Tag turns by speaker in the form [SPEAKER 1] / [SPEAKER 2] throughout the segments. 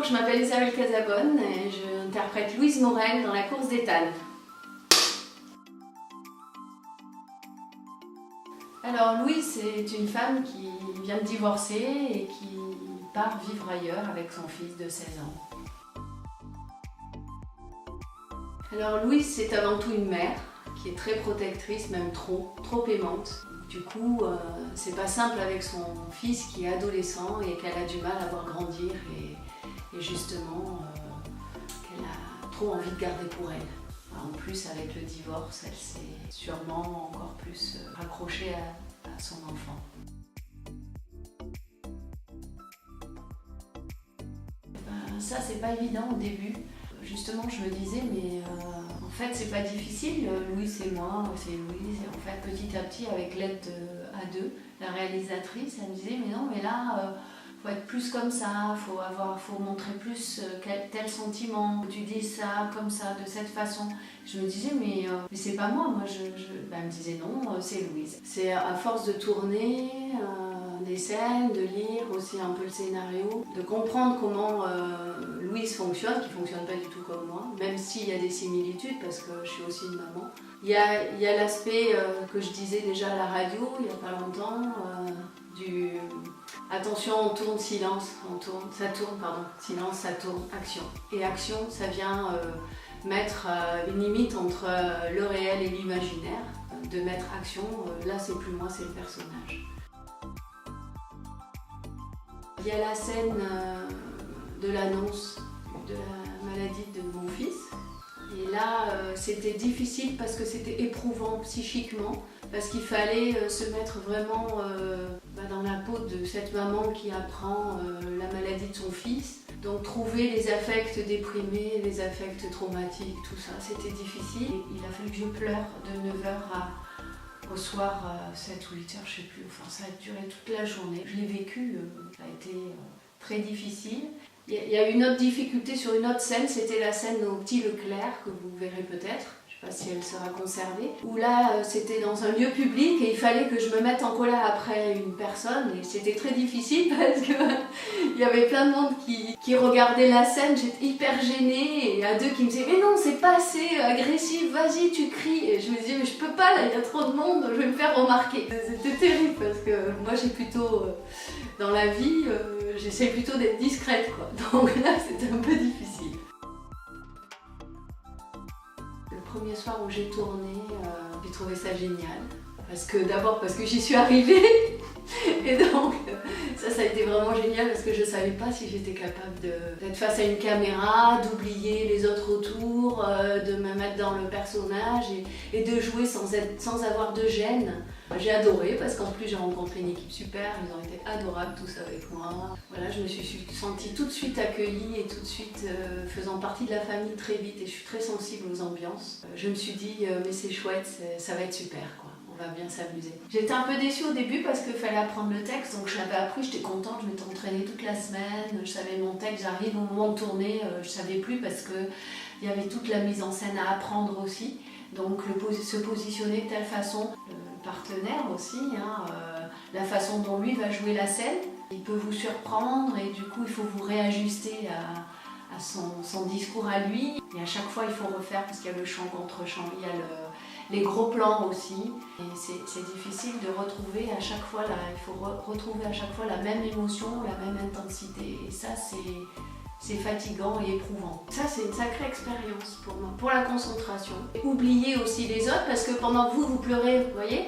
[SPEAKER 1] je m'appelle Isabelle Casabonne et j'interprète Louise Morel dans La course d'Ethan. Alors Louise, c'est une femme qui vient de divorcer et qui part vivre ailleurs avec son fils de 16 ans. Alors Louise, c'est avant tout une mère qui est très protectrice, même trop aimante. Du coup, c'est pas simple avec son fils qui est adolescent et qu'elle a du mal à voir grandir et justement qu'elle a trop envie de garder pour elle. En plus, avec le divorce, elle s'est sûrement encore plus raccrochée à son enfant. Ça, c'est pas évident au début. Justement, je me disais, mais en fait, c'est pas difficile. Louise, c'est moi, c'est Louise. Et en fait, petit à petit, avec l'aide d'A2, la réalisatrice, elle me disait, mais non, mais là, faut être plus comme ça, faut montrer plus tel sentiment. Tu dis ça, comme ça, de cette façon. Je me disais, mais c'est pas moi. Elle me disait, non, c'est Louise. C'est à force de tourner des scènes, de lire aussi un peu le scénario, de comprendre comment Louise fonctionne, qui ne fonctionne pas du tout comme moi, même s'il y a des similitudes parce que je suis aussi une maman. Il y a l'aspect que je disais déjà à la radio il n'y a pas longtemps, attention, on tourne, silence, silence, ça tourne, action. Et action, ça vient mettre une limite entre le réel et l'imaginaire, de mettre action, là c'est plus moi, c'est le personnage. Il y a la scène de l'annonce de la maladie de mon fils. Et là, c'était difficile parce que c'était éprouvant psychiquement, parce qu'il fallait se mettre vraiment dans la peau de cette maman qui apprend la maladie de son fils. Donc trouver les affects déprimés, les affects traumatiques, tout ça, c'était difficile. Il a fallu que je pleure de 9h au soir, 7 ou 8 heures, je sais plus, enfin ça a duré toute la journée. Je l'ai vécu, ça a été très difficile. Il y a une autre difficulté sur une autre scène, c'était la scène au Petit Leclerc, que vous verrez peut-être. Je ne sais pas si elle sera conservée. Où là, c'était dans un lieu public et il fallait que je me mette en colère après une personne. Et c'était très difficile parce qu'il y avait plein de monde qui regardait la scène. J'étais hyper gênée et A2 qui me disaient « Mais non, c'est pas assez agressif, vas-y, tu cries !» Et je me disais « Mais je peux pas, là, il y a trop de monde, je vais me faire remarquer. » C'était terrible parce que moi, j'ai plutôt, dans la vie, j'essaie plutôt d'être discrète, quoi. Donc là, c'était un peu difficile. Le premier soir où j'ai tourné, j'ai trouvé ça génial. D'abord parce que j'y suis arrivée. Et donc, ça a été vraiment génial parce que je ne savais pas si j'étais capable d'être face à une caméra, d'oublier les autres autour, de me mettre dans le personnage et de jouer sans avoir de gêne. J'ai adoré parce qu'en plus j'ai rencontré une équipe super, ils ont été adorables tous avec moi. Voilà, je me suis sentie tout de suite accueillie et tout de suite faisant partie de la famille très vite et je suis très sensible aux ambiances. Je me suis dit mais c'est chouette, ça va être super quoi. On va bien s'amuser. J'étais un peu déçue au début parce qu'il fallait apprendre le texte, donc je l'avais appris, j'étais contente, je m'étais entraînée toute la semaine, je savais mon texte, j'arrive au moment de tourner, je savais plus parce qu'il y avait toute la mise en scène à apprendre aussi, donc se positionner de telle façon, le partenaire aussi, la façon dont lui va jouer la scène, il peut vous surprendre et du coup il faut vous réajuster à son discours à lui, et à chaque fois il faut refaire parce qu'il y a le chant contre chant, il y a les gros plans aussi, et c'est difficile de retrouver à chaque fois, il faut retrouver à chaque fois la même émotion, la même intensité, et ça c'est fatigant et éprouvant. Ça c'est une sacrée expérience pour moi, pour la concentration. Et oublier aussi les autres, parce que pendant que vous pleurez, vous voyez,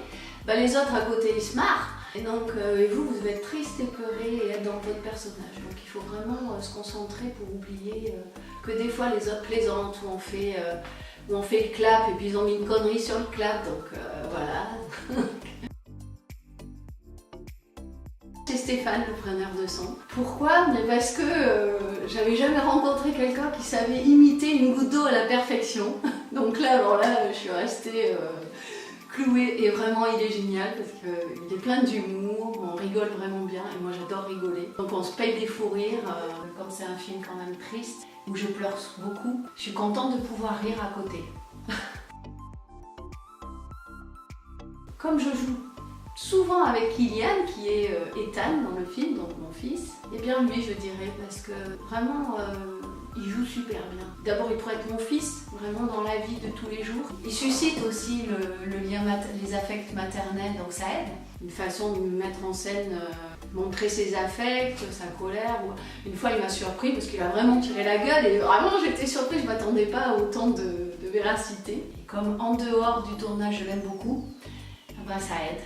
[SPEAKER 1] les autres à côté ils se marrent, et donc vous devez être triste et pleurer et être dans votre personnage. Donc il faut vraiment se concentrer pour oublier que des fois les autres plaisantent, où on fait le clap et puis ils ont mis une connerie sur le clap, donc voilà. C'est Stéphane, le preneur de son. Pourquoi? Mais parce que j'avais jamais rencontré quelqu'un qui savait imiter une goutte d'eau à la perfection. Donc là, alors là, je suis restée clouée et vraiment il est génial parce qu'il est plein d'humour, on rigole vraiment bien et moi j'adore rigoler. Donc on se paye des fous rires, comme c'est un film quand même triste, où je pleure beaucoup. Je suis contente de pouvoir rire à côté. Comme je joue. souvent avec Kylian, qui est Ethan dans le film, donc mon fils. Et bien lui, je dirais, parce que vraiment, il joue super bien. D'abord, il pourrait être mon fils, vraiment dans la vie de tous les jours. Il suscite aussi le lien, les affects maternels, donc ça aide. Une façon de me mettre en scène, montrer ses affects, sa colère. Une fois, il m'a surpris parce qu'il a vraiment tiré la gueule et vraiment, j'étais surprise, je ne m'attendais pas à autant de véracité. Et comme en dehors du tournage, je l'aime beaucoup, ben, ça aide.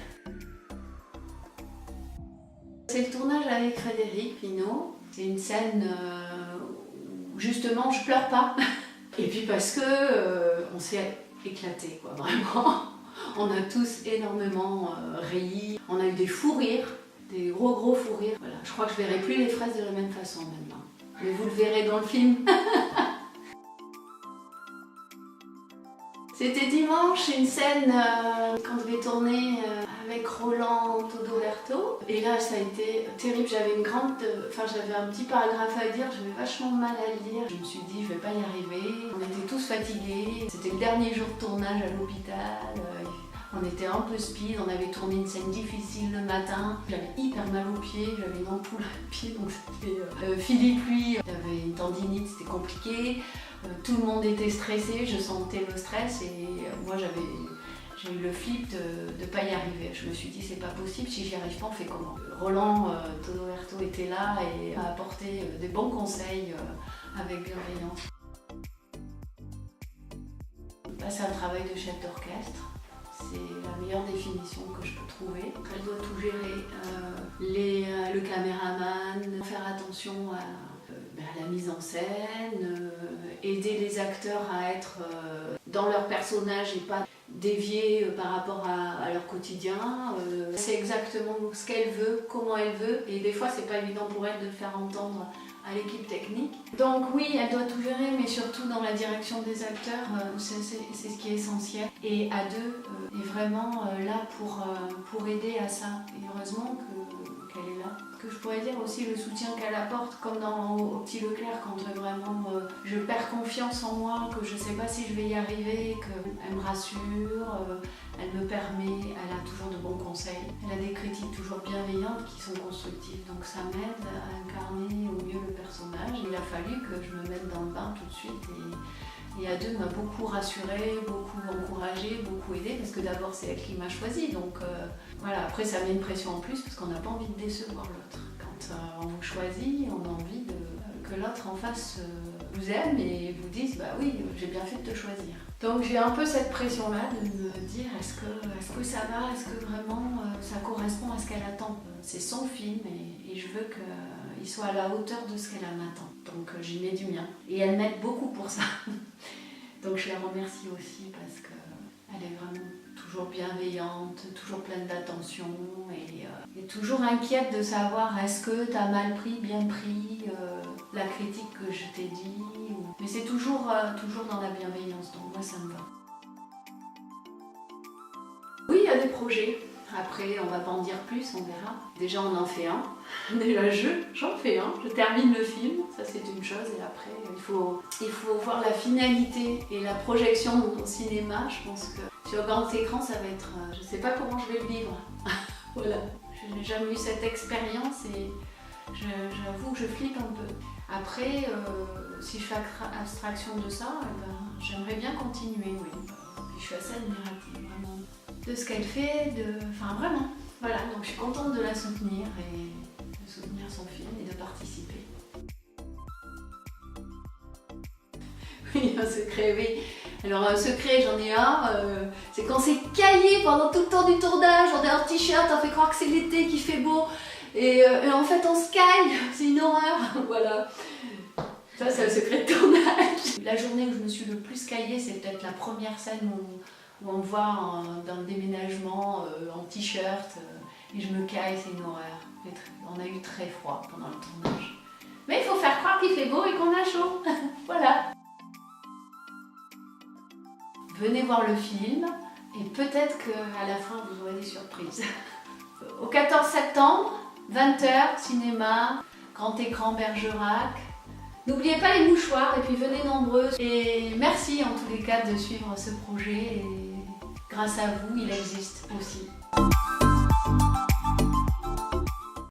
[SPEAKER 1] C'est le tournage avec Frédéric Pinault. C'est une scène où justement je pleure pas. Et puis parce que on s'est éclaté, quoi, vraiment. On a tous énormément ri. On a eu des fous rires, des gros fous rires. Voilà. Je crois que je verrai plus les fraises de la même façon maintenant. Mais vous le verrez dans le film. C'était dimanche, une scène qu'on devait tourner avec Roland Todoverto. Et là, ça a été terrible. J'avais j'avais un petit paragraphe à dire, j'avais vachement mal à le dire. Je me suis dit, je vais pas y arriver. On était tous fatigués. C'était le dernier jour de tournage à l'hôpital. On était un peu speed, on avait tourné une scène difficile le matin. J'avais hyper mal aux pieds, j'avais une ampoule à pied, donc c'était... Philippe, lui, il avait une tendinite, c'était compliqué. Tout le monde était stressé, je sentais le stress et moi j'ai eu le flip de ne pas y arriver. Je me suis dit, c'est pas possible, si j'y arrive pas, on fait comment? Roland Todoverto était là et a apporté des bons conseils avec bienveillance. C'est un travail de chef d'orchestre. C'est la meilleure définition que je peux trouver. Elle doit tout gérer, le caméraman, faire attention à la mise en scène, aider les acteurs à être dans leur personnage et pas dévier par rapport à leur quotidien. C'est exactement ce qu'elle veut, comment elle veut, et des fois c'est pas évident pour elle de le faire entendre à l'équipe technique. Donc oui, elle doit tout gérer, mais surtout dans la direction des acteurs, c'est ce qui est essentiel. Et à deux, est vraiment là pour aider à ça. Et heureusement qu'elle est là. Que je pourrais dire aussi le soutien qu'elle apporte, comme au Petit Leclerc, quand vraiment je perds confiance en moi, que je ne sais pas si je vais y arriver, qu'elle me rassure, elle me permet, elle a toujours de bons conseils. Elle a des critiques toujours bienveillantes qui sont constructives, donc ça m'aide à incarner au mieux le personnage. Il a fallu que je me mette dans le bain tout de suite et à deux m'a beaucoup rassurée, beaucoup encouragée, beaucoup aidée, parce que d'abord c'est elle qui m'a choisie, donc voilà, après ça met une pression en plus parce qu'on n'a pas envie de décevoir l'autre. Quand on vous choisit, on a envie que l'autre en face vous aime et vous dise bah oui, j'ai bien fait de te choisir. Donc j'ai un peu cette pression-là de me dire est-ce que ça va, est-ce que vraiment ça correspond à ce qu'elle attend. C'est son film et je veux qu'il soit à la hauteur de ce qu'elle m'attend. Donc j'y mets du mien. Et elle m'aide beaucoup pour ça. Donc je la remercie aussi parce qu'elle est vraiment toujours bienveillante, toujours pleine d'attention et toujours inquiète de savoir est-ce que tu as mal pris, bien pris la critique que je t'ai dit. Mais c'est toujours dans la bienveillance, donc moi ça me va. Oui, il y a des projets. Après, on va pas en dire plus, on verra. Déjà, on en fait un. Déjà, j'en fais un. Je termine le film, ça c'est une chose. Et après, il faut voir la finalité et la projection au cinéma. Je pense que sur grand écran, ça va être... je sais pas comment je vais le vivre. Voilà. Je n'ai jamais eu cette expérience et j'avoue que je flippe un peu. Après, si je fais abstraction de ça, j'aimerais bien continuer, oui. Je suis assez admirative, vraiment, de ce qu'elle fait, enfin vraiment. Voilà, donc je suis contente de la soutenir et de soutenir son film et de participer. Oui, un secret, oui. Alors un secret, j'en ai un, c'est qu'on s'est caillé pendant tout le temps du tournage, on est en t-shirt, on fait croire que c'est l'été, qu'il fait beau, et en fait on se caille, c'est une horreur, voilà. Ça c'est le secret de tournage. La journée où je me suis le plus caillée, c'est peut-être la première scène où on me voit dans le déménagement en t-shirt, et je me caille, c'est une horreur. On a eu très froid pendant le tournage. Mais il faut faire croire qu'il fait beau et qu'on a chaud, voilà. Venez voir le film et peut-être qu'à la fin vous aurez des surprises. Au 14 septembre, 20h, cinéma, grand écran Bergerac. N'oubliez pas les mouchoirs et puis venez nombreux. Et merci en tous les cas de suivre ce projet et grâce à vous, il existe aussi.